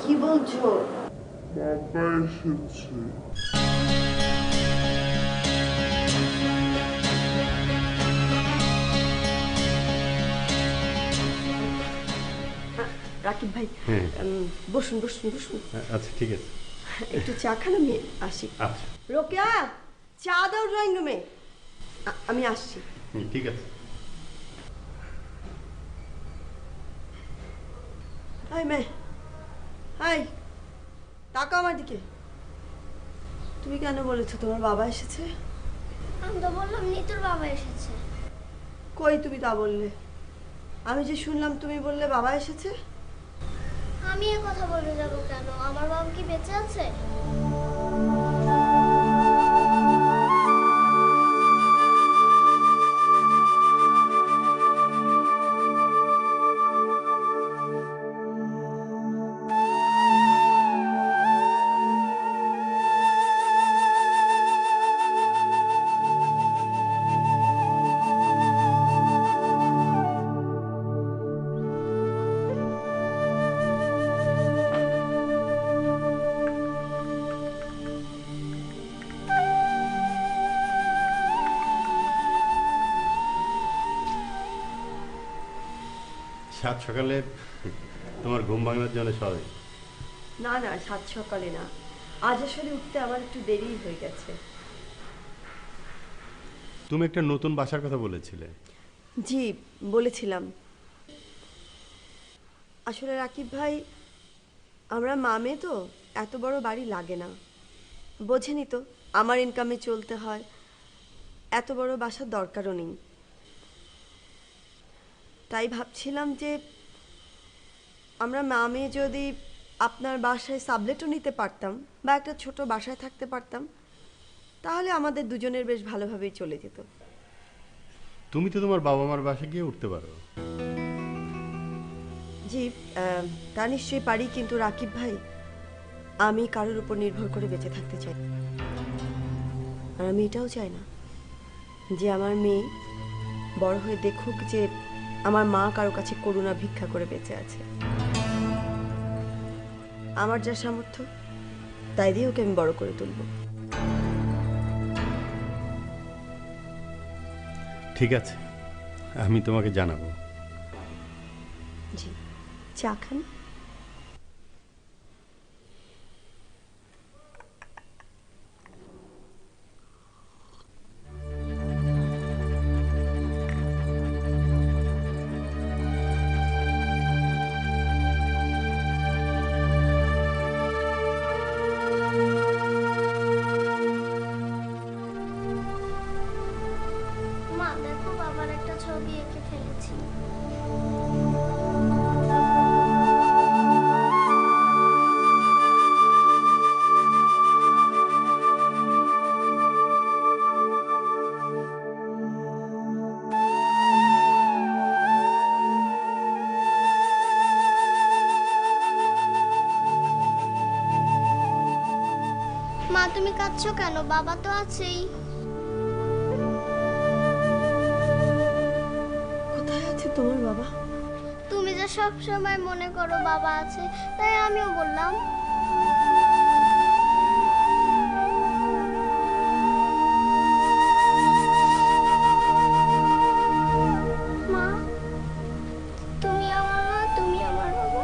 কি বলছো? বাবা এসেছে। রাকিব ভাই, বসুন বসুন বসুন। আচ্ছা ঠিক আছে, একটু চা খান, আমি আসি। আচ্ছা রোকেয়া, চা দাও ড্রয়িং রুমে। আমি আসছি। ঠিক আছে। হাই মে, হাই, তাকাও আমার দিকে। তুমি কেন বলেছো তোমার বাবা এসেছে? আমি তো বললাম নিতুর বাবা এসেছে। কই তুমি তা বললে? আমি যে শুনলাম তুমি বললে বাবা এসেছে। আমি এ কথা বলে যাব কেন? আমার বাবা কি বেঁচে আছে? সাত সকালে তোমার ঘুম ভাঙার জন্য সবাই? না না, সাত সকালে না, আজ আসলে উঠতে আমার একটু দেরি হয়ে গেছে। তুমি একটা নতুন বাসার কথা বলেছিলে। জি বলেছিলাম। আসলে রাকিব ভাই, আমরা মামে তো, এত বড় বাড়ি লাগে না, বোঝেনি তো, আমার ইনকামে চলতে হয়, এত বড় বাসার দরকারও নেই। তাই ভাবছিলাম যে আমরা মামে যদি আপনার বাসায় সাবলেটও নিতে পারতাম বা একটা ছোট বাসায় থাকতে পারতাম, তাহলে আমাদের দুজনের বেশ ভালোভাবেই চলে যেত। তুমি তো তোমার বাবা মার বাসায় গিয়ে উঠতে পারো। জি, তা নিশ্চয়ই পারি, কিন্তু রাকিব ভাই, আমি কারোর উপর নির্ভর করে বেঁচে থাকতে চাই। আর আমি এটাও চাই না যে আমার মেয়ে বড় হয়ে দেখুক যে আমার মা কারো কাছে করুণা ভিক্ষা করে বেঁচে আছে। আমার যা সামর্থ্য তাই দিয়ে ওকে আমি বড় করে তুলব। ঠিক আছে, আমি তোমাকে জানাবো। জি, চা খান। মা দেখো, বাবার একটা ছবি এঁকে ফেলেছি। মা তুমি কাঁদছো কেন? বাবা তো আছেই। কোথায় আছে তোমার বাবা? তুমি যে সব সময় মনে করো বাবা আছে, তাই আমিও বললাম। মা, তুমি আমার মা, তুমি আমার বাবা।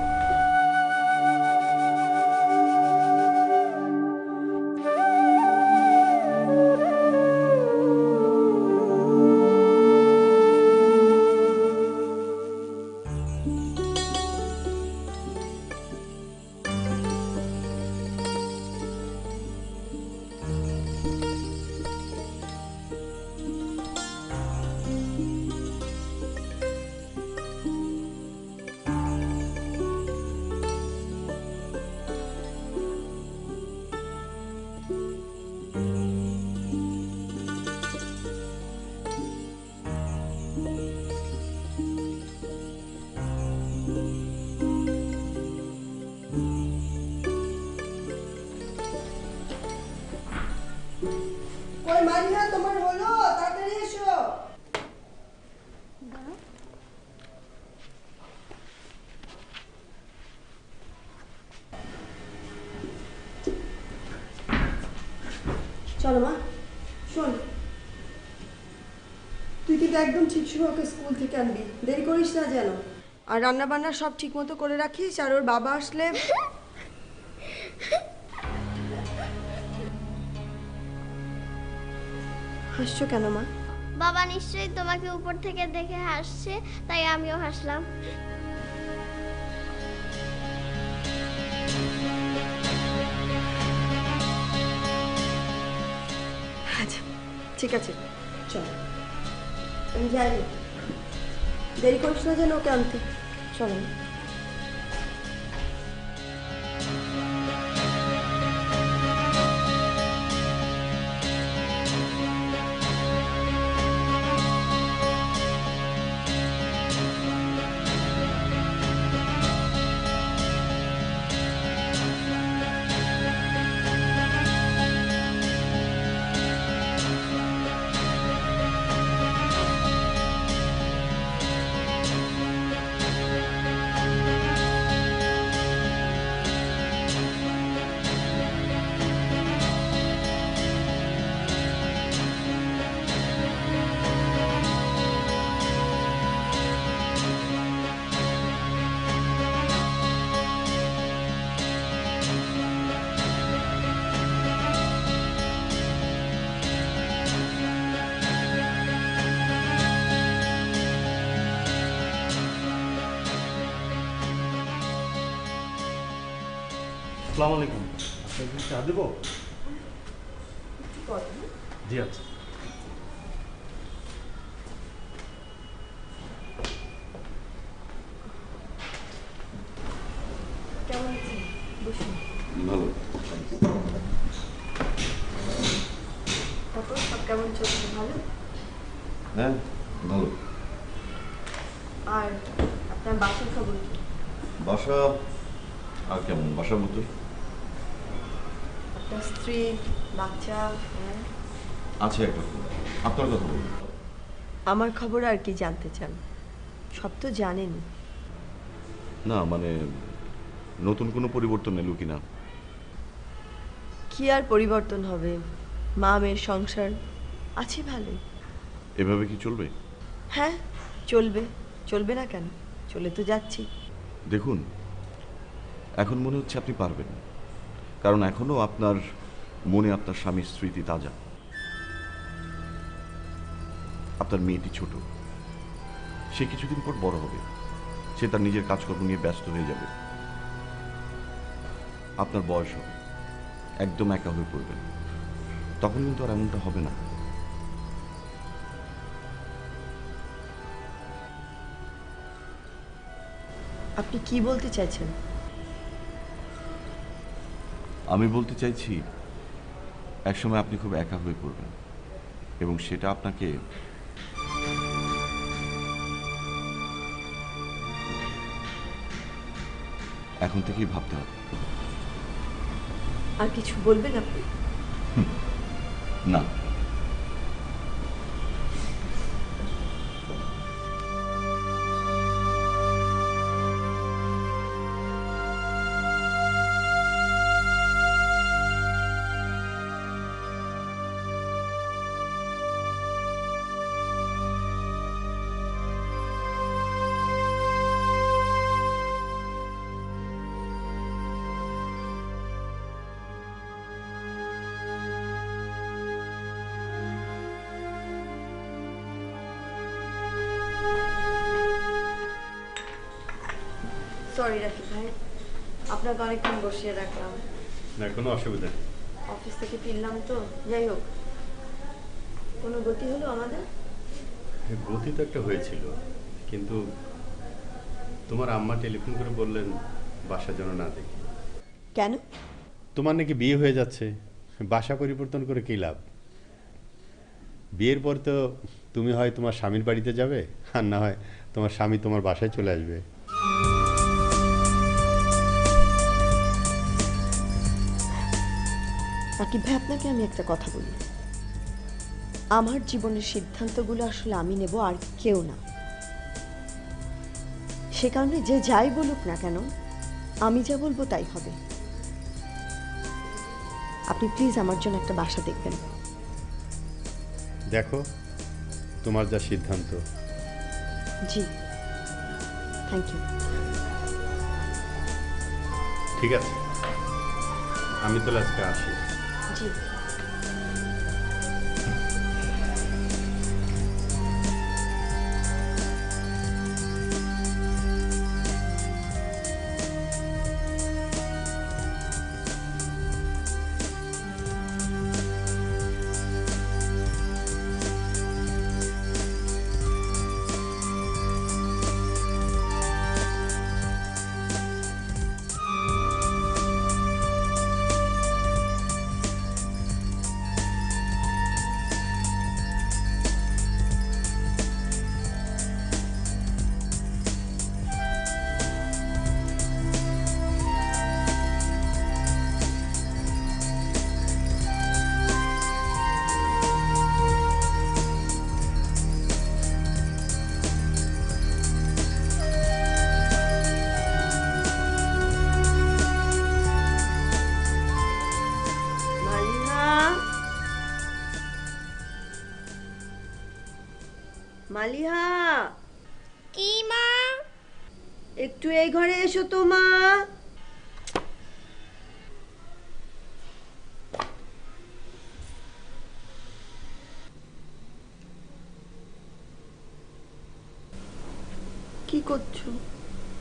কই মারিয়া, তোমার হলো? তাড়াতাড়ি এসো। চলো মা, শোন, তুই কিন্তু একদম ঠিক সময় ওকে স্কুল থেকে আনবি, দেরি করিস না যেন। আর রান্না বান্না সব ঠিক মতো করে রাখিস, আর ওর বাবা আসলে হাসছো কেন মা? বাবা নিশ্চয়ই তোমাকে উপর থেকে দেখে হাসছে, তাই আমিও হাসলাম। আচ্ছা ঠিক আছে, চল আমি যাই, দেরি করিস না যেন ওকে আনতে। চলো। আসসালামু আলাইকুম, আপনাকে চা দেবো? জি আচ্ছা। কেমন আছেন? বসুন। ভালো। তারপর সব কেমন চলছে? ভালো? হ্যাঁ ভালো। আর আপনার বাসার খবর কি? বাসা আর কেমন, বাসার মতোই আপনার স্ত্রী, বাচ্চা? হ্যাঁ। আছে একটা খবর। আপনার কথা বলুন। আমার খবর আর কি জানতে চান? সব তো জানেন। না মানে নতুন কোনো পরিবর্তন এলো কিনা? কি আর পরিবর্তন হবে, মা মেয়ের সংসার আছে ভালোই। এভাবে কি চলবে? হ্যাঁ চলবে, চলবে না কেন, চলে তো যাচ্ছি। দেখুন, এখন মনে হচ্ছে আপনি পারবেন, কারণ এখনো আপনার মনে আপনার স্বামীর স্মৃতি তাজা। আপনার মেয়েটি ছোট, সে কিছুদিন পর বড় হবে, সে তার নিজের কাজকর্ম নিয়ে ব্যস্ত হয়ে যাবে। আপনার বয়স হবে, একদম একা হয়ে পড়বেন, তখন কিন্তু আর এমনটা হবে না। আপনি কি বলতে চাইছেন? আমি বলতে চাইছি, একসময় আপনি খুব একা হয়ে পড়বেন, এবং সেটা আপনাকে এখন থেকেই ভাবতে হবে। আর কিছু বলবেন আপনি? না, সরি রাকিব ভাই, আপনাকে অনেকক্ষণ বসিয়ে রাখলাম। না কোনো অসুবিধা নেই। অফিস থেকে ফিরলাম তো, যাই হোক, কোনো গতি হলো আমাদের? গতি তো একটা হয়েছিল, কিন্তু তোমার আম্মা টেলিফোন করে বললেন বাসা যেন না দেখি। কেন? তোমার নাকি বিয়ে হয়ে যাচ্ছে, বাসা পরিবর্তন করে কী লাভ? বিয়ের পর তো তুমি হয় তোমার স্বামীর বাড়িতে যাবে, আর না হয় তোমার স্বামী তোমার বাসায় চলে আসবে। রাকিব ভাই, আপনাকে আমি একটা কথা বলি, আমার জীবনের সিদ্ধান্তগুলো আসলে আমি নেব, আর কেউ না। সে কারণে যে যাই বলুক না কেন, আমি যা বলবো তাই হবে। আপনি প্লিজ আমার জন্য একটা বাসা দেখবেন। দেখো তোমার যা সিদ্ধান্ত। জি, থ্যাংক ইউ। ঠিক আছে, আমি তো আজকে আসি। জি। মালিহা, কি মা? একটু এই ঘরে এসো তো মা। কি করছো?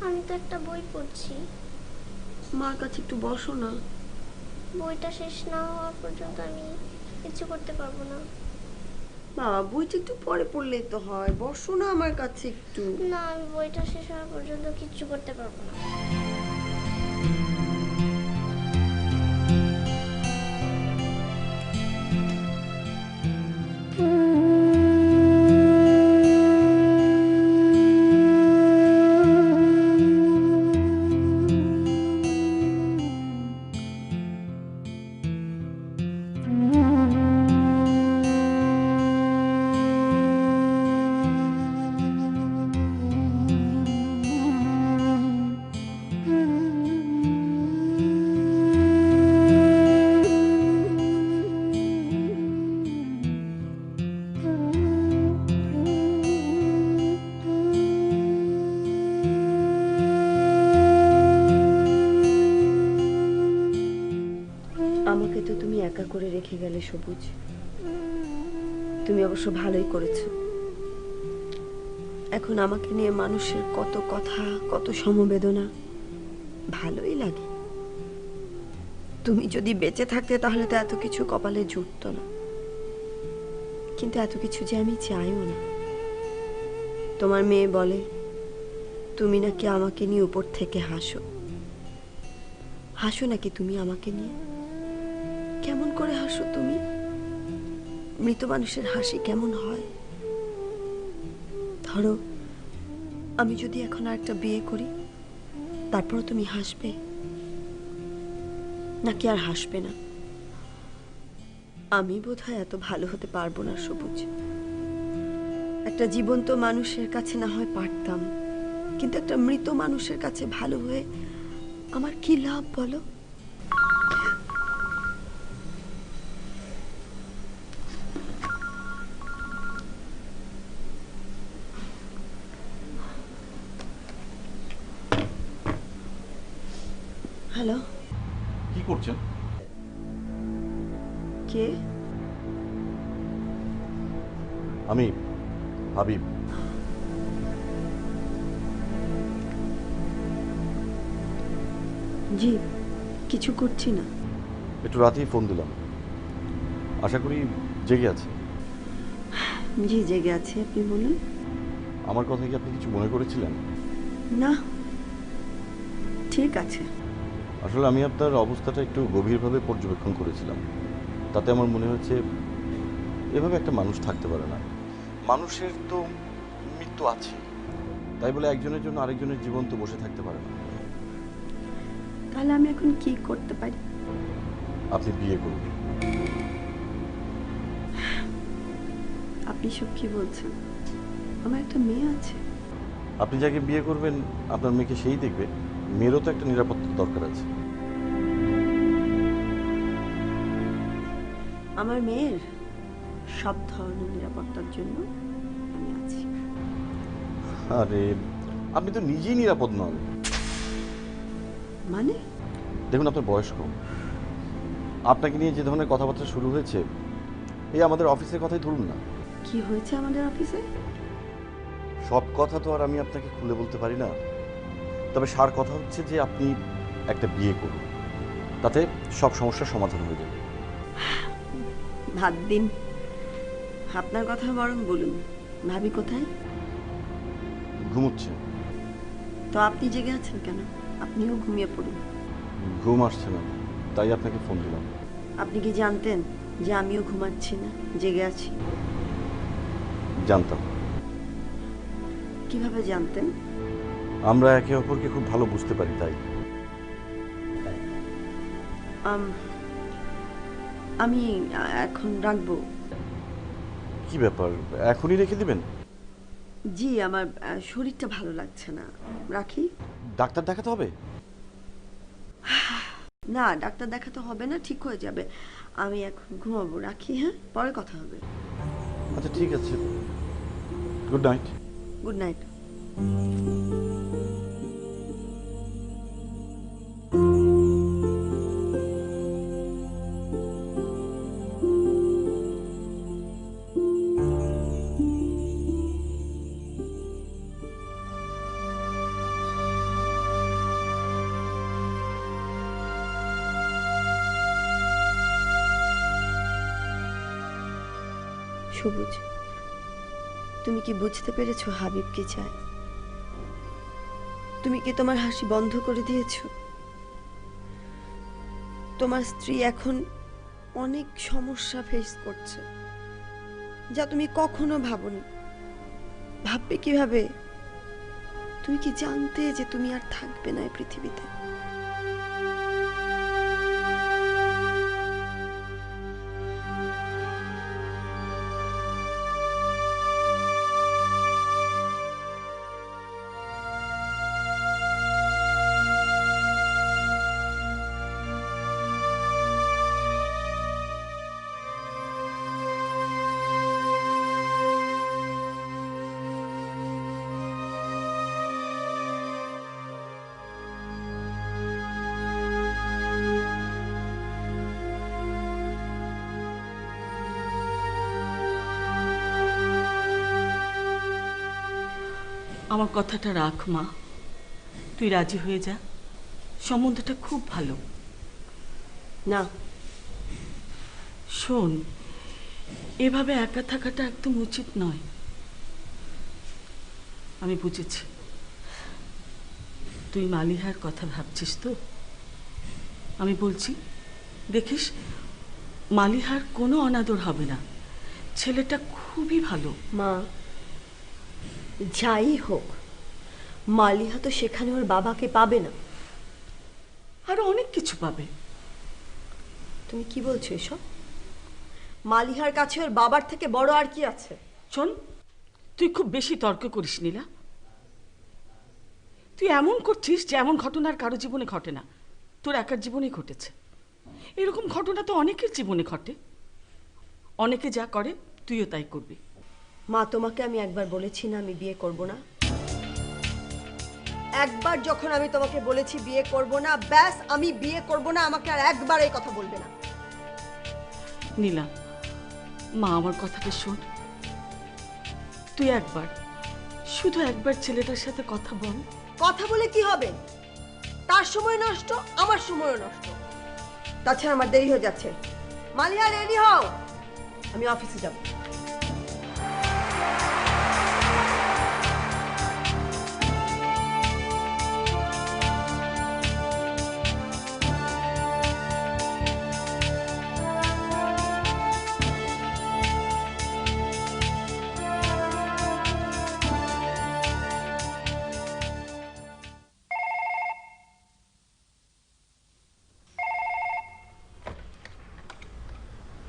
আমি তো একটা বই পড়ছি। মার কাছে একটু বসো না। বইটা শেষ না হওয়া পর্যন্ত আমি কিছু করতে পারবো না। বাবা, বইটা একটু পরে পড়লেই তো হয়, বসো না আমার কাছে একটু। না, আমি বইটা শেষ হওয়া পর্যন্ত কিচ্ছু করতে পারবো না। আমাকে তো তুমি একা করে রেখে গেলে সবুজ। তুমি অবশ্য ভালোই করেছো। এখন আমাকে নিয়ে মানুষের কত কথা, কত সমবেদনা, ভালোই লাগে। তুমি যদি বেঁচে থাকতে তাহলে তো এত কিছু কপালে জুটতো না। কিন্তু এত কিছু যে আমি চাইও না। তোমার মেয়ে বলে তুমি নাকি আমাকে নিয়ে উপর থেকে হাসো। হাসো নাকি তুমি আমাকে নিয়ে? কেমন করে হাসো তুমি? মৃত মানুষের হাসি কেমন হয়? ধরো আমি যদি এখন আরেকটা বিয়ে করি, তারপর তুমি হাসবে নাকি আর হাসবে না? আমি বোধহয় এত ভালো হতে পারবো না সবুজ। একটা জীবন্ত মানুষের কাছে না হয় পারতাম, কিন্তু একটা মৃত মানুষের কাছে ভালো হয়ে আমার কি লাভ বলো? হ্যালো, কি করছেন? কে? আমি হাবিব। জি, কিছু করছি না। একটু রাতেই ফোন দিলাম, আশা করি জেগে আছে। জি, জেগে আছি, আপনি বলুন। আমার কথা কি আপনি কিছু মনে করেছিলেন? না, ঠিক আছে। আসলে আমি আপনার অবস্থাটা একটু গভীরভাবে পর্যবেক্ষণ করেছিলাম। তাতে আমার মনে হয়েছে এভাবে একটা মানুষ থাকতে পারে না। মানুষের তো মৃত্যু আছে, তাই বলে একজনের জন্য আরেকজনের জীবন তো বসে থাকতে পারে না। তাহলে আমি এখন কি করতে পারি? আপনি বিয়ে করুন। আপনি সব কি বলছেন? আমার একটা মেয়ে আছে। আপনি যাকে বিয়ে করবেন আপনার মেয়েকে সেই দেখবে। মেয়েরও তো একটা নিরাপত্তার দরকার আছে। আমার মেয়ের সব ধরনের নিরাপত্তার জন্য আমি আছি। আরে আপনি তো নিজেই নিরাপদ নন। মানে? দেখুন আপনার বয়স কম, আপনাকে নিয়ে যে ধরনের কথাবার্তা শুরু হয়েছে, এই আমাদের অফিসের কথাই ধরুন না। কি হয়েছে আমাদের অফিসে? সব কথা তো আর আমি আপনাকে খুলে বলতে পারি না, তবে সার কথা হচ্ছে যে আপনি একটা বিয়ে করুন, তাতে সব সমস্যার সমাধান হয়ে যাবে। ভাত দিন, আপনার কথা বরং বলুন। ভাবি কোথায়? ঘুমোচ্ছে। তো আপনি জেগে আছেন কেন? আপনিও ঘুমিয়ে পড়ুন। ঘুম আসছে না, তাই আপনাকে ফোন দিলাম। আপনি কি জানতেন যে আমিও ঘুমাচ্ছি না, জেগে আছি? জানতাম। কিভাবে জানতেন? আমরা একে অপরকে খুব ভালো বুঝতে পারি, তাই। আমি এখন রাখবো। কি ব্যাপার, এখনই রেখে দিবেন? জি, আমার শরীরটা ভালো লাগছে না, রাখি। ডাক্তার দেখাতে হবে? না, ডাক্তার দেখাতে হবে না, ঠিক হয়ে যাবে। আমি এখন ঘুমাবো, রাখি। হ্যাঁ, পরে কথা হবে। আচ্ছা ঠিক আছে, গুড নাইট। Good night. সবুজ, তুমি কি বুঝতে পেরেছো হাবিব কি চায়? তুমি কি তোমার হাসি বন্ধ করে দিয়েছো? তোমার স্ত্রী এখন অনেক সমস্যা ফেস করছে, যা তুমি কখনো ভাবনি। ভাববে কিভাবে? তুমি কি জানতে যে তুমি আর থাকবে না এই পৃথিবীতে? আমার কথাটা রাখ মা, তুই রাজি হয়ে যা। সম্বন্ধটা খুব ভালো। না, শোন, এভাবে একা থাকাটা একদম উচিত নয়। আমি বুঝেছি তুই মালিহার কথা ভাবছিস। তো আমি বলছি, দেখিস মালিহার কোনো অনাদর হবে না। ছেলেটা খুবই ভালো। মা, যাই হোক, মালিহা তো সেখানে ওর বাবাকে পাবে না। আরো অনেক কিছু পাবে। তুমি কি বলছো এসব? মালিহার কাছে ওর বাবার থেকে বড় আর কি আছে? শোন, তুই খুব বেশি তর্ক করিস নীলা। তুই এমন করছিস যে এমন ঘটনা আর কারো জীবনে ঘটে না, তোর একার জীবনেই ঘটেছে। এরকম ঘটনা তো অনেকের জীবনে ঘটে। অনেকে যা করে তুইও তাই করবি। মা, তোমাকে আমি একবার বলেছি না আমি বিয়ে করব না? একবার যখন আমি তোমাকে বলেছি বিয়ে করব না, ব্যাস আমি বিয়ে করব না। আমাকে আর একবার এই কথা বলবে না। নীলা, মা আমার কথাটা শোন। তুই একবার, শুধু একবার ছেলেটার সাথে কথা বল। কথা বলে কি হবে? তার সময় নষ্ট, আমার সময়ও নষ্ট। তাছাড়া আমার দেরি হয়ে যাচ্ছে। মালিহা, রেডি হও, আমি অফিসে যাব।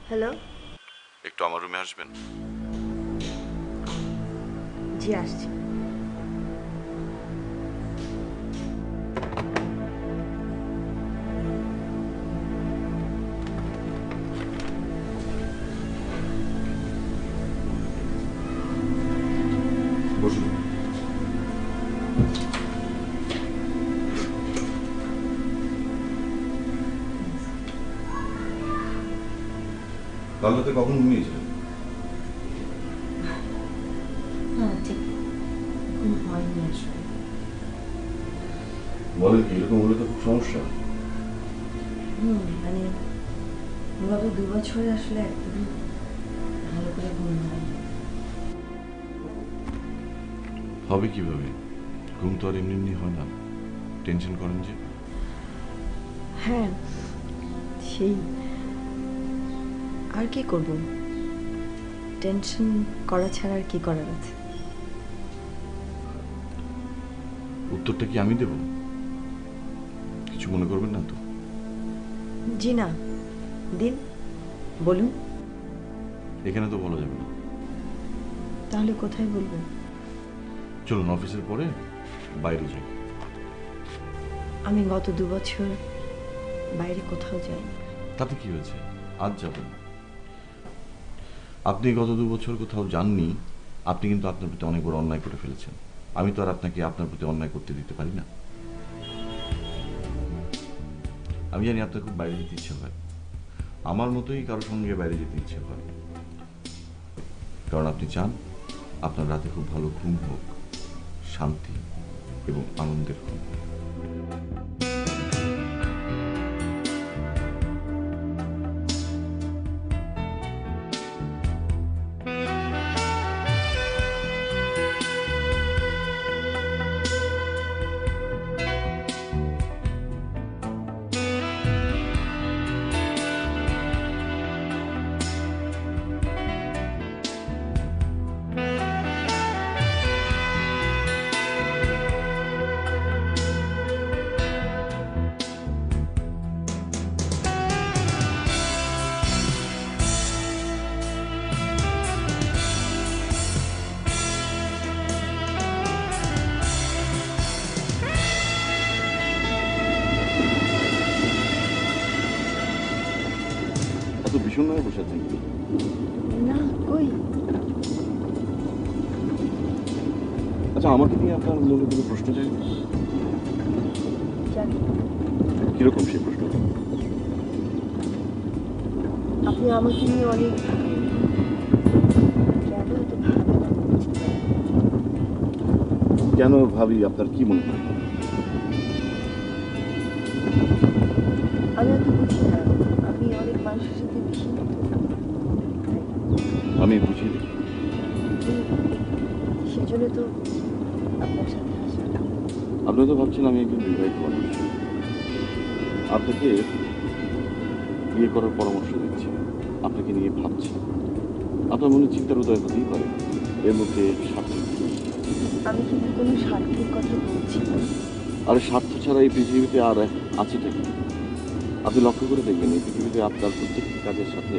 হ্যালো। একটু আমার রুমে আসবেন? জি, আসছি। কাল রাতে কখন ঘুমিয়েছিলেন? না ঠিক ঘুম হয়নি আসলে। বলেন কি, এরকম হলে তো খুব সমস্যা। মানে গত 2 বছরে আসলে একদম ভালো করে ঘুম হয়নি। হবে কিভাবে? ঘুম তো আর এমনি এমনি হয় না। টেনশন করেন যে। হ্যাঁ সেই আর কি করব, টেনশন করা ছাড়া আর কি করার আছে? উত্তরটা কি আমি দেব? কিছু মনে করবেন না তো? জি না, দিন বলুন। এখানে তো বলা যাবে না। তাহলে কোথায় বলবো? চলুন অফিসের পরে বাইরে যাই। আমি গত 2 বছর বাইরে কোথাও যাইনি। তাতে কি হয়েছে? আজ যাবেন। আপনি গত 2 বছর কোথাও যাননি, আপনি কিন্তু আপনার প্রতি অনেক বড় অন্যায় করে ফেলেছেন। আমি তো আর আপনাকে আপনার প্রতি অন্যায় করতে দিতে পারি না। আমি জানি আপনার খুব বাইরে যেতে ইচ্ছে হয়, আমার মতোই কারোর সঙ্গে বাইরে যেতে ইচ্ছে হয়, কারণ আপনি চান আপনার রাতে খুব ভালো ঘুম হোক, শান্তি এবং আনন্দের ঘুম। এত ভীষণ হয়ে বসে আছেন কি? না কই, আচ্ছা, আমাকে নিয়ে আপনার মনে কোনো প্রশ্ন চাই? জানি কিরকম সেই প্রশ্ন? আপনি আমাকে নিয়ে অনেক কেন এত ভাবেন? কেন ভাবি, আপনার কি মনে হয়? আমি এত বুঝি না, আমি অনেক মানুষের সাথে মিশি না তো। আমি বুঝি না। সেজন্য তো আপনার সাথে আসা। আপনি তো ভাবছেন আমি একজন বিবাহিত মানুষ, আপনাকে বিয়ে করার পরামর্শ দিচ্ছি, আপনাকে নিয়ে ভাবছি। আপনার মনে চিন্তার উদয় হতেই পারে এর মধ্যে স্বার্থ কি? আমি কিন্তু কোনো স্বার্থের কথা বলছি না। আর স্বার্থ ছাড়া এই পৃথিবীতে আর আছেটা কি? আপনি লক্ষ্য করে দেখবেন এই পৃথিবীতে আপনার প্রত্যেকটি কাজের সাথে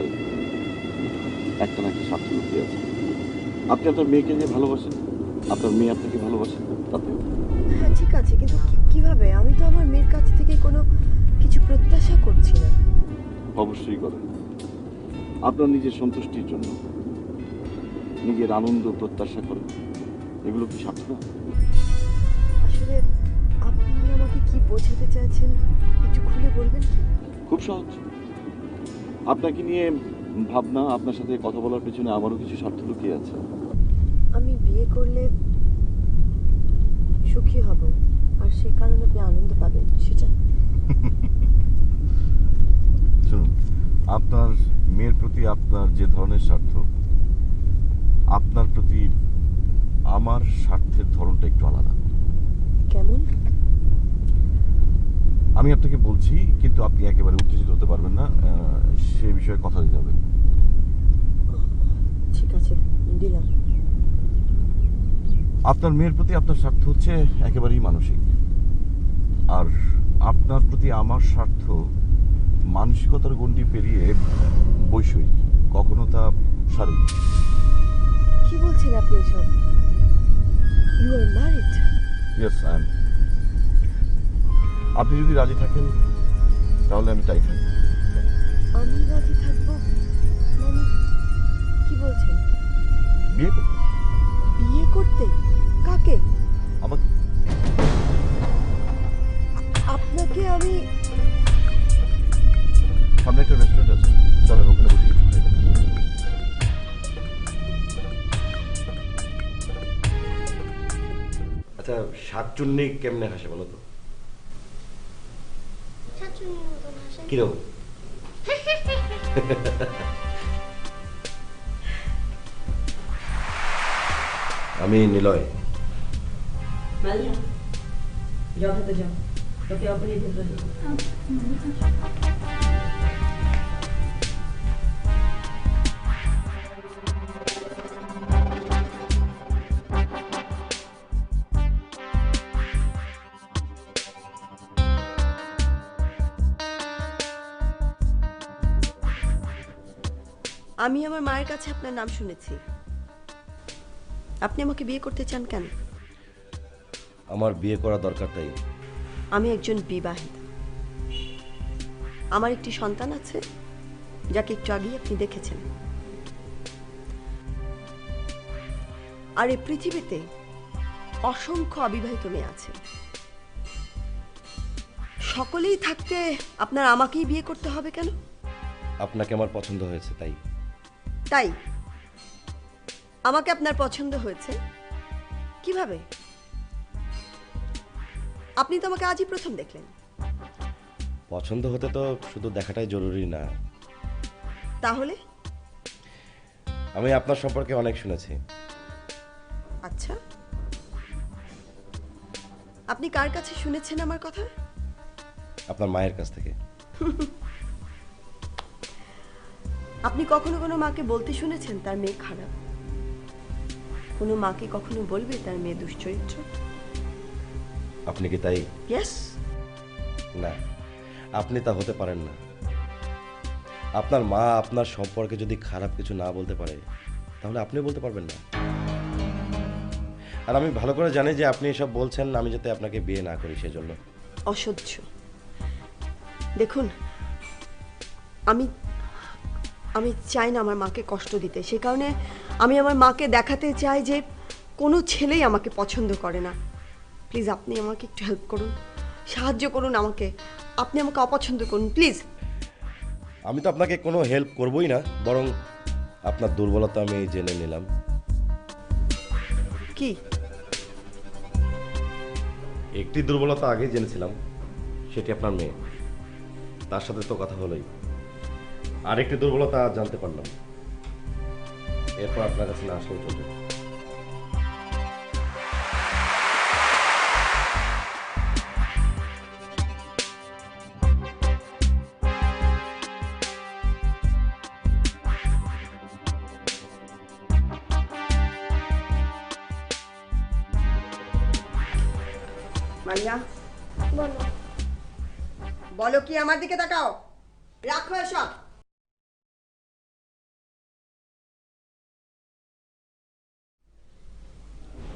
একটা না একটা স্বার্থ লুকিয়ে আছে। আপনি আপনার মেয়েকে যে ভালোবাসেন, আপনার মেয়ে আপনাকে ভালোবাসেন, তাতেও। হ্যাঁ ঠিক আছে, কিন্তু কিভাবে? আমি তো আমার মেয়ের কাছ থেকে কোনো কিছু প্রত্যাশা করছি না। অবশ্যই করেন, আপনার নিজের সন্তুষ্টির জন্য, নিজের আনন্দ প্রত্যাশা করেন। এগুলো কি স্বার্থ না? আসলে আপনি আমাকে কি বোঝাতে চাইছেন একটু খুলে বলবেন কি? খুব সহজ। আপনাকে নিয়ে ভাবনা, আপনার সাথে কথা বলার পেছনে আমারও কিছু স্বার্থ লুকিয়ে আছে। আমি বিয়ে করলে সুখী হব, আর সে কারণে আপনি আনন্দ পাবেন, সেটা? শুনুন, আপনার মেয়ের প্রতি আপনার যে ধরনের স্বার্থ, আপনার প্রতি আমার স্বার্থের ধরনটা একটু আলাদা। কেমন? আমি আপনাকে বলছি, কিন্তু আপনি একেবারে উত্তেজিত হতে পারবেন না, সে বিষয়ে কথা দিতে হবে। ঠিক আছে, দিলাম। আপনার মেয়ের প্রতি আপনার স্বার্থ হচ্ছে একেবারেই মানসিক, আর আপনার প্রতি আমার স্বার্থ মানসিকতার গণ্ডি পেরিয়ে বৈষয়িক, কখনো তা শারীরিক। কি বলছেন আপনি এসব? You are married? Yes, I am. আপনি যদি রাজি থাকেন তাহলে আমি তাই থাকি। আমি রাজি থাকবো মানে কি বলছেন? বিয়ে করতে? বিয়ে করতে? কাকে? আমাকে। আপনাকে আমি সামনে একটা রেস্টুরেন্ট আছে, চলেন ওখানে বসে কিছু খাই। শাকচুন্নি কেমনে হাসে বলো তো? শাকচুন্নির মতন হাসে। কিরকম? আমি নিলয়। মালিয়া যাও তো যাও, তোকে অপরিচিত ভেতরে। আমি আমার মায়ের কাছে আপনার নাম শুনেছি। আপনি আমাকে বিয়ে করতে চান কেন? আমার বিয়ে করা দরকার তাই। আমি একজন বিবাহিতা। আমার একটি সন্তান আছে, যাকে একটু আগেই আপনি দেখেছেন। আর এই পৃথিবীতে অসংখ্য অবিবাহিত মেয়ে আছে। সকলেই থাকতে আপনার আমাকেই বিয়ে করতে হবে কেন? আপনাকে আমার পছন্দ হয়েছে তাই। তাই আমাকে আপনার পছন্দ হয়েছে কিভাবে? আপনি তো আমাকে আজই প্রথম দেখলেন। পছন্দ হতে তো শুধু দেখাটাই জরুরি না। তাহলে? আমি আপনার সম্পর্কে অনেক শুনেছি। আচ্ছা, আপনি কার কাছে শুনেছেন আমার কথা? আপনার মায়ের কাছ থেকে। আপনি কখনো কোনো মাকে বলতে শুনেছেন তার মেয়ে খারাপ? কোনো মাকে কখনো বলবে তার মেয়ে দুশ্চরিত্র? আপনি কি তাই? ইয়েস। না, আপনি তা হতে পারেন না। আপনার মা আপনার সম্পর্কে যদি খারাপ কিছু না বলতে পারে, তাহলে আপনি বলতে পারবেন না। আর আমি ভালো করে জানি যে আপনি এসব বলছেন আমি যাতে আপনাকে বিয়ে না করি সেজন্য। অসহ্য। দেখুন, আমি আমি চাই না আমার মাকে কষ্ট দিতে। সে কারণে আমি আমার মাকে দেখাতে চাই যে কোনো ছেলেই আমাকে পছন্দ করে না। প্লিজ আপনি আমাকে একটু হেল্প করুন, সাহায্য করুন আমাকে। আপনি আমাকে অপছন্দ করুন প্লিজ। আমি তো আপনাকে কোনো হেল্প করবই না, বরং আপনার দুর্বলতা আমি জেনে নিলাম। কি? একটি দুর্বলতা আগেই জেনেছিলাম, সেটি আপনার মেয়ে। তার সাথে তো কথা হলোই। আরেকটি দুর্বলতা আজ জানতে পারলাম। এরপর আপনার কাছে না আসলেও চলবে। মারিয়া, বলো। বলো কি? আমার দিকে তাকাও। রাখো এসব।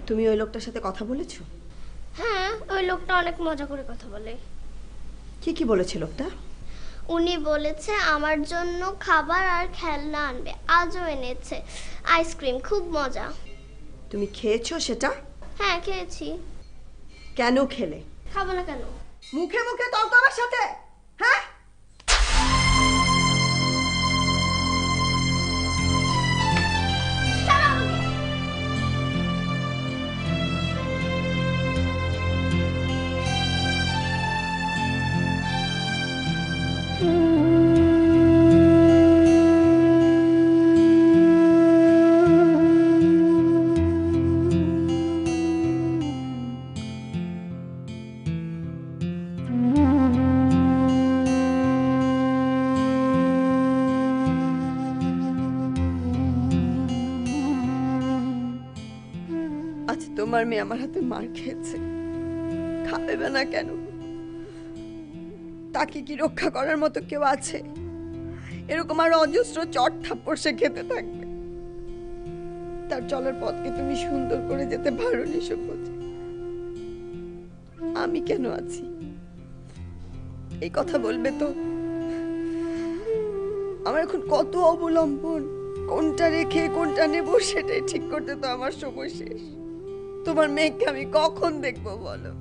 তুমি ওই লোকটার সাথে কথা বলেছো? হ্যাঁ, ওই লোকটা অনেক মজা করে কথা বলে। কি কি বলেছে লোকটা? উনি বলেছে আমার জন্য খাবার আর খেলনা আনবে। আজও এনেছে আইসক্রিম, খুব মজা। তুমি খেয়েছো সেটা? হ্যাঁ, খেয়েছি। কেন খেলে? খাবো না কেন? মুখে মুখে তর্ক আমার সাথে? হ্যাঁ, আজ তোমার মেয়ে আমার হাতে মার খেয়েছে, খাবে না কেন? তাকে কি রক্ষা করার মতো কেউ আছে? এরকম আর অজস্র চট থাপ্পড় সে খেতে থাকবে। তার চলার পথকে তুমি সুন্দর করে যেতে পারোনি সবুজ। আমি কেন আছি? এই কথা বলবে তো? আমার এখন কত অবলম্বন, কোনটা রেখে কোনটা নেব সেটাই ঠিক করতে তো আমার সময় শেষ। তোমার মেয়েকে আমি কখন দেখবো বলো?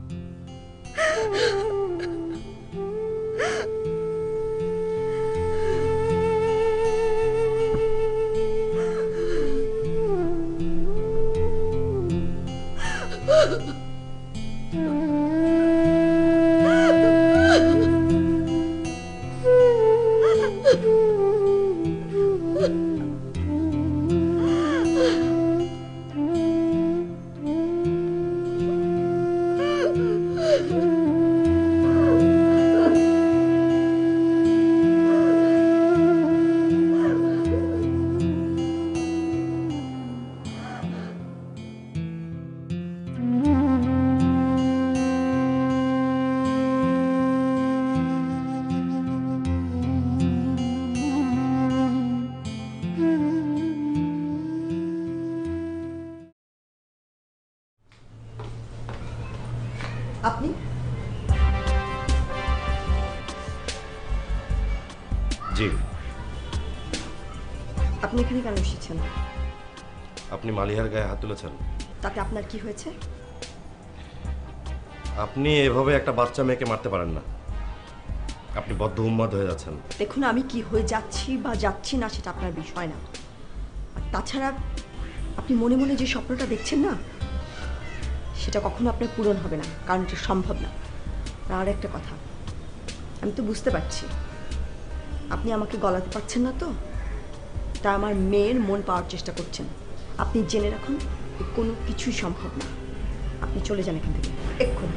আপনি জি, আপনি এখানে কেন এসেছেন? আপনি মালিহার গায়ে হাত তুলেছেন। তাতে আপনার কি হয়েছে? আপনি এভাবে একটা বাচ্চা মেয়েকে মারতে পারেন না। আপনি বদ্ধ উন্মাদ হয়ে যাচ্ছেন। দেখুন, আমি কি হয়ে যাচ্ছি বা যাচ্ছি না সেটা আপনার বিষয় না। আর তাছাড়া আপনি মনে মনে যে স্বপ্নটা দেখছেন না, সেটা কখনো আপনার পূরণ হবে না, কারণ এটা সম্ভব না। আর একটা কথা, আমি তো বুঝতে পারছি আপনি আমাকে গলাতে পারছেন না, তো তা আমার মেয়ের মন পাওয়ার চেষ্টা করছেন। আপনি জেনে রাখুন, কোনো কিছুই সম্ভব না। আপনি চলে যান এখান থেকে এক্ষুনি।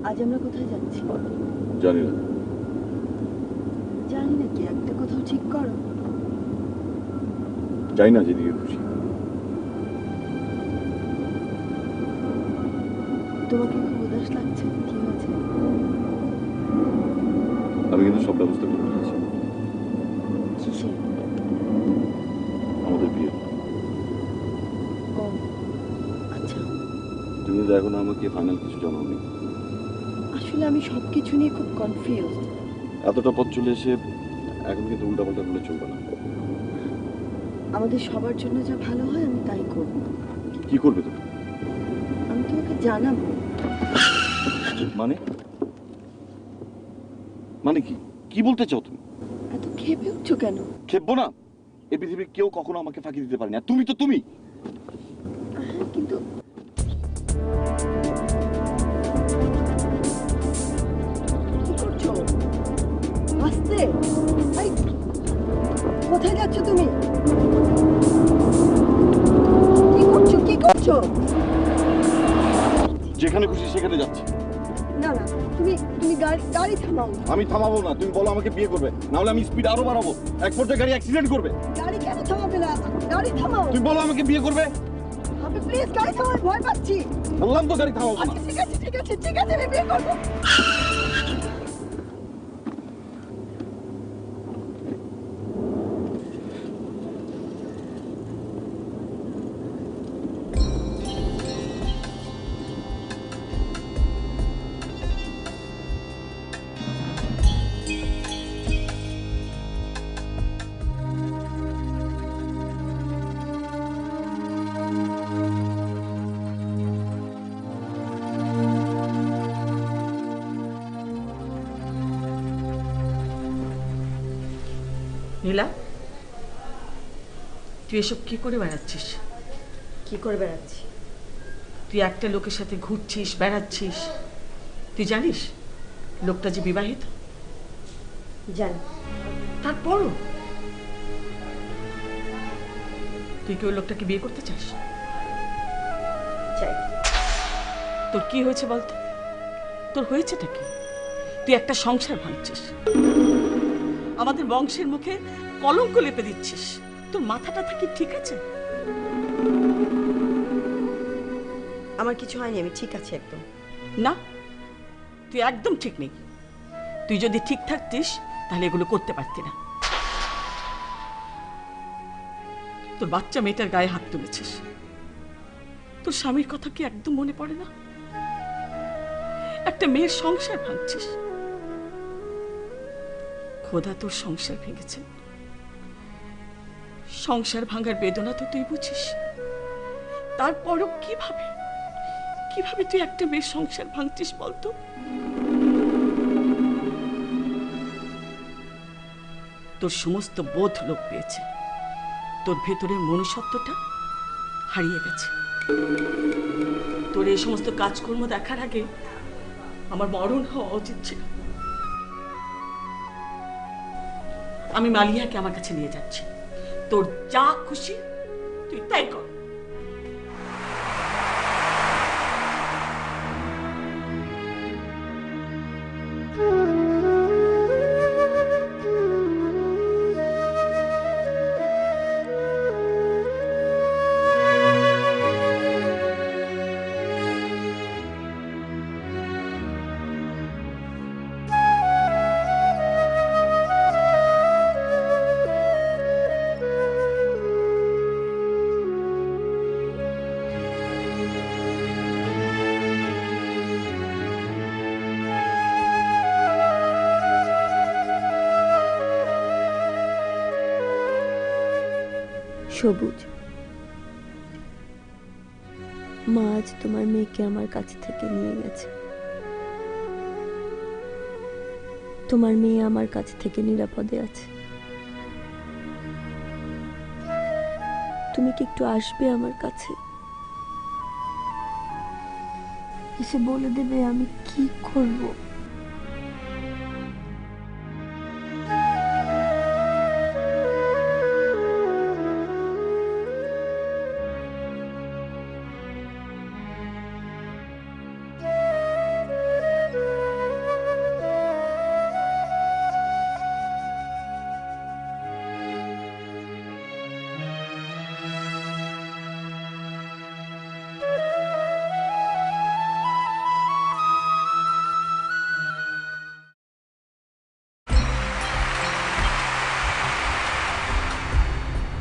আজ আমরা কোথায় যাচ্ছি? জানি না। জানি না কি, একটা কোথাও ঠিক করো। যাই না, যেদিকে খুশি। তোমাকে খুব উদাস লাগছে, কি হয়েছে? আমি কিন্তু সব ব্যবস্থা করে ফেলেছি। কিসের? আমাদের বিয়ে। ও আচ্ছা। তুমি তো এখন আমাকে ফাইনাল কিছু জানাওনি। আসলে আমি সব কিছু নিয়ে খুব কনফিউজ। এতটা পথ চলে এসে এখন কিন্তু উল্টাপাল্টা করলে চলবে না। আমাদের সবার জন্য যা ভালো হয় আমি তাই করব। কি করবে তুমি? আমি তোমাকে জানাবো। মানে মানে কি কি বলতে চাও তুমি? এত খেপে উঠছো কেন? খেপবো না? এই পৃথিবীর কেউ কখনো আমাকে ফাঁকি দিতে পারেনি, আর তুমি তো তুমি। হ্যাঁ, কিন্তু কি করছো? আস্তে। এই, কোথায় যাচ্ছ তুমি? কি করছো, কি করছো? যেখানে খুশি সেখানে যাচ্ছি। না না, তুমি তুমি গাড়ি থামাও। আমি থামাবো না। তুমি বলো আমাকে বিয়ে করবে, না হলে আমি স্পিড আরো বাড়াবো। এক পর্যায়ে গাড়ি অ্যাক্সিডেন্ট করবে। গাড়ি কেন থামাবে না? গাড়ি থামাও। তুমি বলো আমাকে বিয়ে করবে। আমি প্লিজ গাড়ি থামাও, ভয় পাচ্ছি। বললাম তো গাড়ি থামাবো না। আচ্ছা ঠিক আছে ঠিক আছে ঠিক আছে, আমি বিয়ে করবো। নীলা, তুই এসব কি করে বেড়াচ্ছিস? কি করে বেড়াচ্ছি? তুই একটা লোকের সাথে ঘুরছিস, বেড়াচ্ছিস। তুই জানিস লোকটা যে বিবাহিত? জানি। তারপরও তুই কি ওই লোকটাকে বিয়ে করতে চাস? চাই। তোর কি হয়েছে বলতো? তোর হয়েছেটা কি? তুই একটা সংসার ভাঙছিস, আমাদের বংশের মুখে কলঙ্ক লেপে দিচ্ছিস। তোর মাথাটা থাকি ঠিক আছে? আমার কিছু হয়নি, আমি ঠিক আছে একদম। না, তুই একদম ঠিক নেই। তুই যদি ঠিক থাকতিস তাহলে এগুলো করতে পারতি না। তোর বাচ্চা মেয়েটার গায়ে হাত তুলেছিস, তোর স্বামীর কথা কি একদম মনে পড়ে না? একটা মেয়ের সংসার ভাঙছিস। খোদা তোর সংসার ভেঙেছে, সংসার ভাঙার বেদনা তো তুই বুঝিস, তারপরও কিভাবে কিভাবে তুই একটা মেয়ের সংসার ভাঙছিস বলতো? তোর সমস্ত বোধ লোপ পেয়েছে, তোর ভেতরের মনুষ্যত্বটা হারিয়ে গেছে। তোর এই সমস্ত কাজকর্ম দেখার আগে আমার মরণ হওয়া উচিত ছিল। আমি মালিয়াকে আমার কাছে নিয়ে যাচ্ছি, তোর যা খুশি তুই তাই কর। সবুজ, মা আজ তোমার মেয়েকে আমার কাছ থেকে নিয়ে গেছে। তোমার মেয়ে আমার কাছ থেকে নিরাপদে আছে। তুমি কি একটু আসবে আমার কাছে? এসে বলে দেবে আমি কি করব।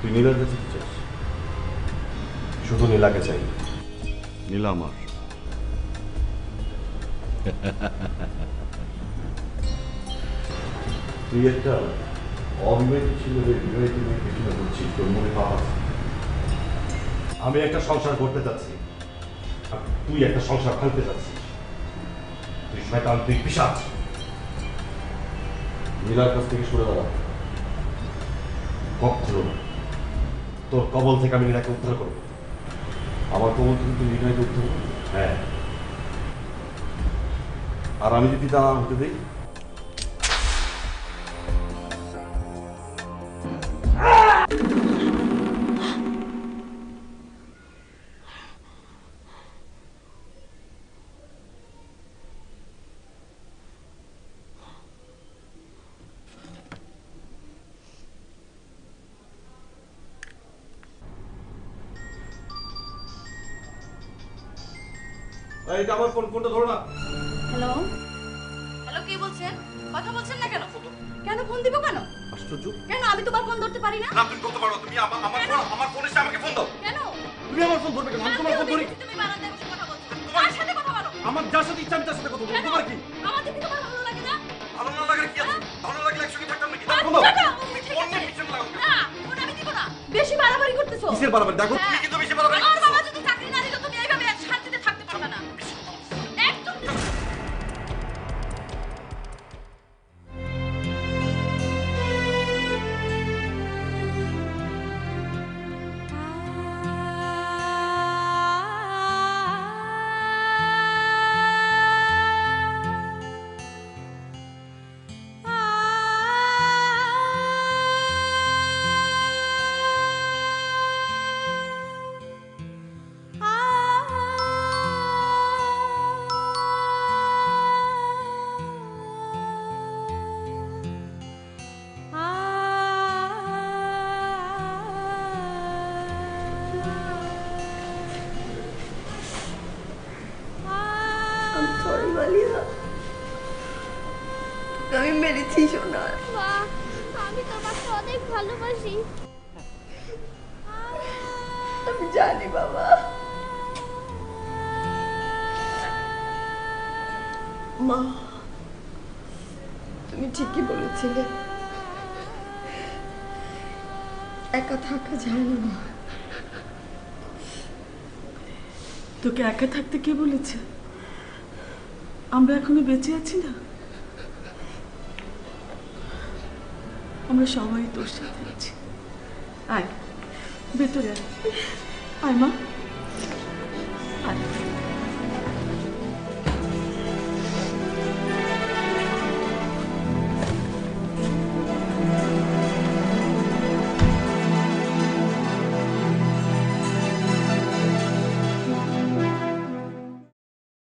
তুই নীলার কাছে কি চাস? শুধু নীলাকে চাই। নীলা আমার। তুই একটা অবিবাহিত ছিল বিবাহিত মেয়ের পেছনে বলছিস, তোর মনে পাপ আছে। আমি একটা সংসার করতে যাচ্ছি, আর তুই একটা সংসার ভাঙতে যাচ্ছিস। তুই শয়তান, তুই পিশাচ। নীলার কাছ থেকে সরে দাঁড়া। কখনো না। তোর কবল থেকে আমি নীলাকে উদ্ধার করবো। আমার কবল থেকে তুই নীলাকে উদ্ধার করবি? হ্যাঁ। আর আমি যদি তা না হতে দিই, এটা আমার ফোন, ফোনটা ধরো না। হ্যালো হ্যালো, কে বলছেন? কথা বলছেন না কেন? কেন ফোন দিব কেন? আশ্চর্য। কেন আমি তোমার ফোন ধরতে পারি না? না, তুমি করতে পারো। তুমি আমার ফোন এসে আমাকে ফোন দাও। কেন তুমি আমার ফোন ধরবে কেন? আমি তোমার ফোন ধরি। তুমি বারান্দায় বসে কথা বলছো, কার সাথে কথা বলো? আমার যার সাথে ইচ্ছা আমি তার সাথে কথা বলবো। তোমার কি আমাদের কি তোমার ভালো লাগে না? ভালো না লাগে? কি আছে? ভালো লাগলে একসঙ্গে থাকতাম নাকি? বাদ ফোন দাও। দাও, তুমি ঠিক ফোন আছে। নিয়ে পিছনে লাগো। না, ফোন আমি দিব না। বেশি বাড়াবাড়ি করতেছো। কিসের বাড়াবাড়ি? দেখো তুমি কিন্তু বেশি বাড়াবাড়ি আমার করছো। বাবা যদি চাকরি না দিত তুমি এইভাবে শান্তিতে থাকতে পারবে না। একদম I'm sorry, Malia. আমি মেরেছি সোনা। মা, আমি তোমাকে অনেক ভালোবাসি। আমি জানি বাবা। মা, তুমি ঠিকই বলেছিলে, একা থাকা যায় না মা। তোকে একা থাকতে কে বলেছে? আমরা এখনো বেঁচে আছি না? আমরা সবাই তোর সাথে আছি। আয় ভেতরে আয়, আয় মা, আয়।